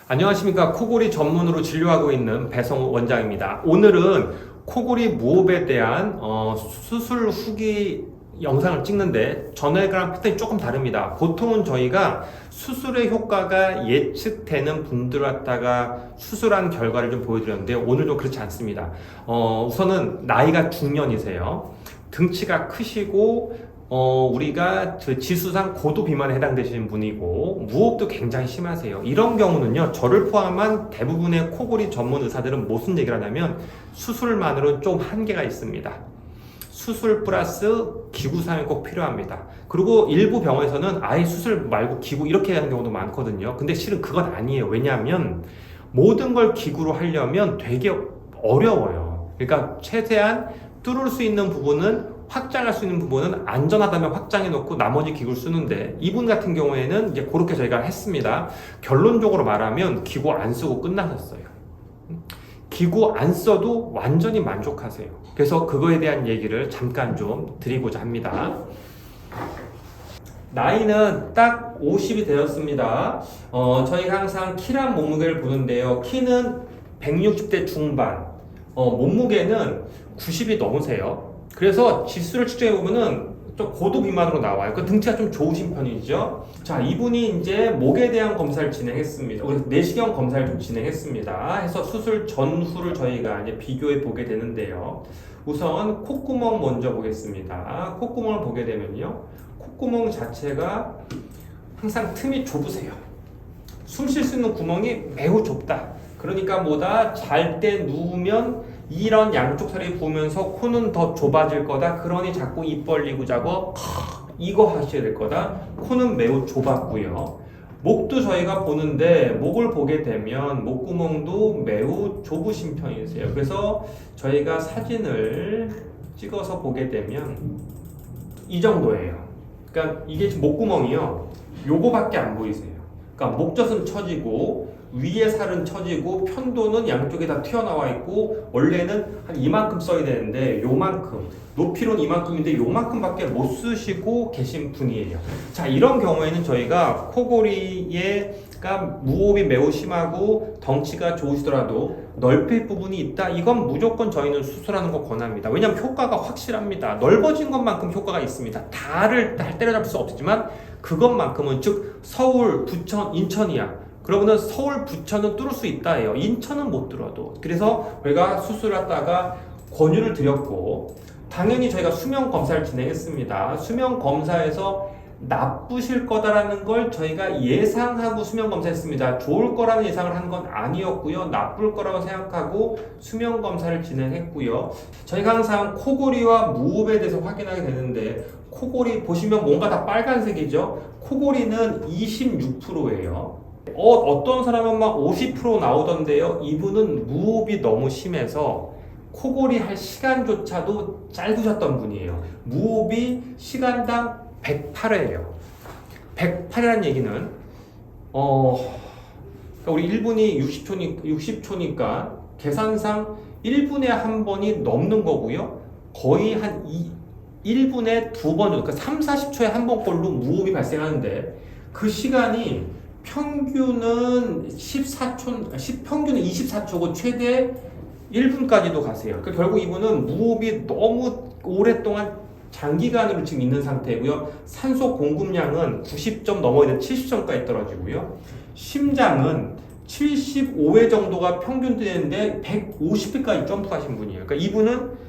안녕하십니까. 코골이 전문으로 진료하고 있는 배성우 원장입니다. 오늘은 코골이 무호흡에 대한 수술 후기 영상을 찍는데 전에랑 패턴이 조금 다릅니다. 보통은 저희가 수술의 효과가 예측되는 분들 갖다가 수술한 결과를 좀 보여드렸는데 오늘도 그렇지 않습니다. 우선은 나이가 중년이세요. 등치가 크시고 우리가 지수상 고도 비만에 해당되시는 분이고 무호흡도 굉장히 심하세요. 이런 경우는요, 저를 포함한 대부분의 코골이 전문 의사들은 무슨 얘기를 하냐면 수술만으로는 좀 한계가 있습니다. 수술 플러스 기구 사용이 꼭 필요합니다. 그리고 일부 병원에서는 아예 수술 말고 기구 이렇게 하는 경우도 많거든요. 근데 실은 그건 아니에요. 왜냐하면 모든 걸 기구로 하려면 되게 어려워요. 그러니까 최대한 뚫을 수 있는 부분은, 확장할 수 있는 부분은 안전하다면 확장해 놓고 나머지 기구를 쓰는데, 이분 같은 경우에는 이제 그렇게 저희가 했습니다. 결론적으로 말하면 기구 안 쓰고 끝나셨어요. 기구 안 써도 완전히 만족하세요. 그래서 그거에 대한 얘기를 잠깐 좀 드리고자 합니다. 나이는 딱 50이 되었습니다. 저희가 항상 키랑 몸무게를 보는데요. 키는 160대 중반, 몸무게는 90이 넘으세요. 그래서 지수를 측정해 보면은 좀 고도 비만으로 나와요. 그 등치가 좀 좋으신 편이죠. 자, 이분이 이제 목에 대한 검사를 진행했습니다. 우리 내시경 검사를 좀 진행했습니다. 해서 수술 전후를 저희가 이제 비교해 보게 되는데요. 우선 콧구멍 먼저 보겠습니다. 콧구멍을 보게 되면요, 콧구멍 자체가 항상 틈이 좁으세요. 숨 쉴 수 있는 구멍이 매우 좁다. 그러니까 뭐다, 잘 때 누우면 이런 양쪽 살이 부으면서 코는 더 좁아질 거다. 그러니 자꾸 입 벌리고 자고 이거 하셔야 될 거다. 코는 매우 좁았고요. 목도 저희가 보는데, 목을 보게 되면 목구멍도 매우 좁으신 편이세요. 그래서 저희가 사진을 찍어서 보게 되면 이 정도예요. 그러니까 이게 지금 목구멍이요, 요거밖에 안 보이세요. 그러니까 목젖은 처지고 위에 살은 처지고 편도는 양쪽에 다 튀어나와 있고, 원래는 한 이만큼 써야 되는데 요만큼, 높이로는 이만큼인데 요만큼밖에 못 쓰시고 계신 분이에요. 자, 이런 경우에는 저희가 코골이가 무호흡이 매우 심하고 덩치가 좋으시더라도 넓힐 부분이 있다, 이건 무조건 저희는 수술하는 거 권합니다. 왜냐하면 효과가 확실합니다. 넓어진 것만큼 효과가 있습니다. 다를 때려잡을 수 없지만 그것만큼은, 즉 서울, 부천, 인천이야. 그러면은 서울, 부천은 뚫을 수 있다 해요. 인천은 못 뚫어도. 그래서 저희가 수술하다가 권유를 드렸고, 당연히 저희가 수면 검사를 진행했습니다. 수면 검사에서 나쁘실 거다라는 걸 저희가 예상하고 수면 검사했습니다. 좋을 거라는 예상을 한 건 아니었고요. 나쁠 거라고 생각하고 수면 검사를 진행했고요. 저희가 항상 코골이와 무호흡에 대해서 확인하게 되는데, 코골이 보시면 뭔가 다 빨간색이죠. 코골이는 26%예요. 어떤 사람은 막 50% 나오던데요. 이분은 무호흡이 너무 심해서 코골이 할 시간조차도 짧으셨던 분이에요. 무호흡이 시간당 108회예요. 108이라는 얘기는 우리 1분이 60초니까 계산상 1분에 한 번이 넘는 거고요. 거의 한 1분에 두 번 정도, 그러니까 3, 40초에 한 번꼴로 무호흡이 발생하는데, 그 시간이 평균은 14초, 평균은 24초고 최대 1분까지도 가세요. 그러니까 결국 이분은 무호흡이 너무 오랫동안 장기간으로 지금 있는 상태고요. 산소 공급량은 90점 넘어야 돼 70점까지 떨어지고요. 심장은 75회 정도가 평균 되는데 150회까지 점프하신 분이에요. 그러니까 이분은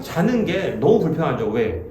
자는 게 너무 불편하죠. 왜?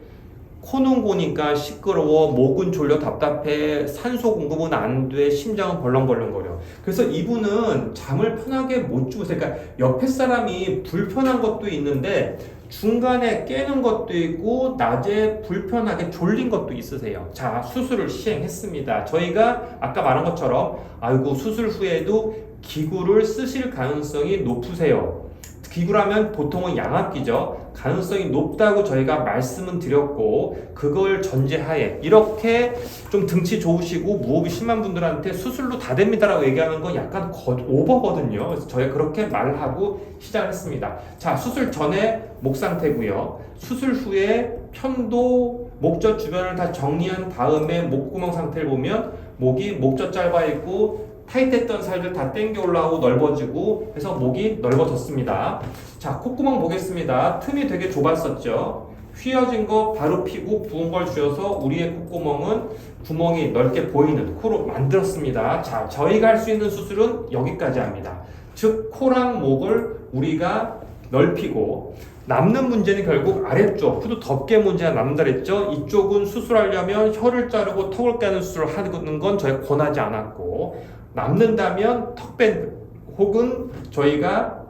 코는 고니까 시끄러워, 목은 졸려 답답해, 산소 공급은 안 돼, 심장은 벌렁벌렁거려. 그래서 이분은 잠을 편하게 못 주무세요. 그러니까 옆에 사람이 불편한 것도 있는데 중간에 깨는 것도 있고 낮에 불편하게 졸린 것도 있으세요. 자, 수술을 시행했습니다. 저희가 아까 말한 것처럼 아이고 수술 후에도 기구를 쓰실 가능성이 높으세요. 기구라면 보통은 양압기죠. 가능성이 높다고 저희가 말씀은 드렸고, 그걸 전제하에 이렇게 좀 등치 좋으시고 무호흡이 심한 분들한테 수술로 다 됩니다라고 얘기하는 건 약간 오버거든요. 그래서 저희가 그렇게 말하고 시작을 했습니다. 자, 수술 전에 목 상태고요. 수술 후에 편도, 목젖 주변을 다 정리한 다음에 목구멍 상태를 보면 목이 목젖 짧아 있고 타이트했던 살들 다 당겨 올라오고 넓어지고 해서 목이 넓어졌습니다. 자, 콧구멍 보겠습니다. 틈이 되게 좁았었죠. 휘어진 거 바로 피고 부은 걸 줄여서 우리의 콧구멍은 구멍이 넓게 보이는 코로 만들었습니다. 자, 저희가 할 수 있는 수술은 여기까지 합니다. 즉 코랑 목을 우리가 넓히고 남는 문제는 결국 아래쪽 후두 덮개 문제가 남는다 그랬죠. 이쪽은 수술하려면 혀를 자르고 턱을 깨는 수술을 하는 건 저희가 권하지 않았고, 남는다면 턱밴 혹은 저희가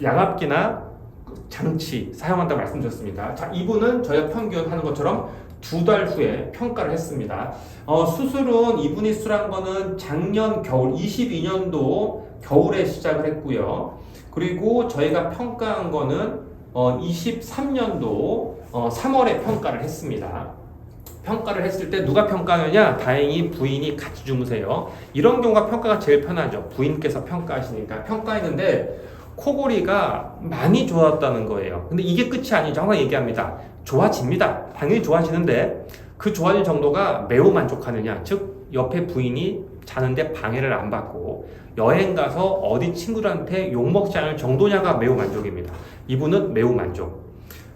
양압기나 장치 사용한다고 말씀드렸습니다. 자, 이분은 저희가 평균 하는 것처럼 2달 후에 평가를 했습니다. 수술은 이분이 수술한 거는 작년 겨울 22년도 겨울에 시작을 했고요. 그리고 저희가 평가한 거는 23년도 3월에 평가를 했습니다. 평가를 했을 때 누가 평가하느냐? 다행히 부인이 같이 주무세요. 이런 경우가 평가가 제일 편하죠. 부인께서 평가하시니까 평가했는데 코골이가 많이 좋아졌다는 거예요. 근데 이게 끝이 아니죠. 항상 얘기합니다. 좋아집니다. 당연히 좋아지는데 그 좋아진 정도가 매우 만족하느냐? 즉 옆에 부인이 자는데 방해를 안 받고 여행 가서 어디 친구들한테 욕먹지 않을 정도냐가 매우 만족입니다. 이분은 매우 만족.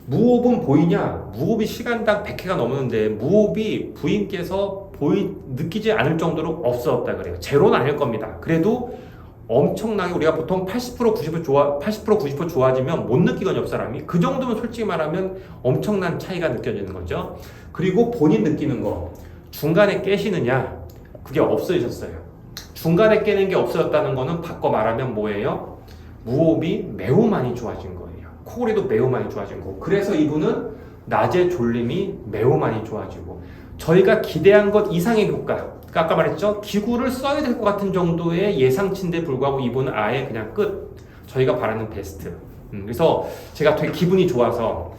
무호흡은 보이냐? 무호흡이 시간당 100회가 넘었는데 무호흡이 부인께서 느끼지 않을 정도로 없어졌다 그래요. 제로는 아닐 겁니다. 그래도 엄청나게 우리가 보통 80% 90% 좋아지면 못 느끼거든요, 옆 사람이. 그 정도면 솔직히 말하면 엄청난 차이가 느껴지는 거죠. 그리고 본인 느끼는 거, 중간에 깨시느냐? 그게 없어지셨어요. 중간에 깨는 게 없어졌다는 거는 바꿔 말하면 뭐예요? 무호흡이 매우 많이 좋아진 거예요. 코골이도 매우 많이 좋아진 거고. 그래서 이분은 낮에 졸림이 매우 많이 좋아지고, 저희가 기대한 것 이상의 효과, 아까 말했죠? 기구를 써야 될 것 같은 정도의 예상치인데 불구하고 이분은 아예 그냥 끝. 저희가 바라는 베스트. 그래서 제가 되게 기분이 좋아서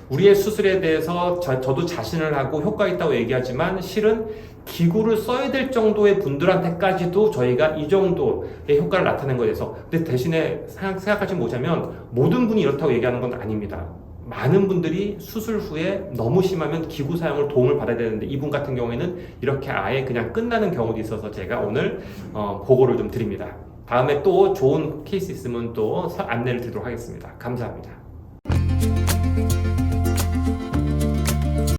우리의 수술에 대해서 저도 자신을 하고 효과 있다고 얘기하지만 실은 기구를 써야 될 정도의 분들한테까지도 저희가 이 정도의 효과를 나타낸 거에 대해서, 근데 대신에 생각하시면 뭐냐면 모든 분이 이렇다고 얘기하는 건 아닙니다. 많은 분들이 수술 후에 너무 심하면 기구 사용을 도움을 받아야 되는데 이분 같은 경우에는 이렇게 아예 그냥 끝나는 경우도 있어서 제가 오늘 보고를 좀 드립니다. 다음에 또 좋은 케이스 있으면 또 안내를 드리도록 하겠습니다. 감사합니다.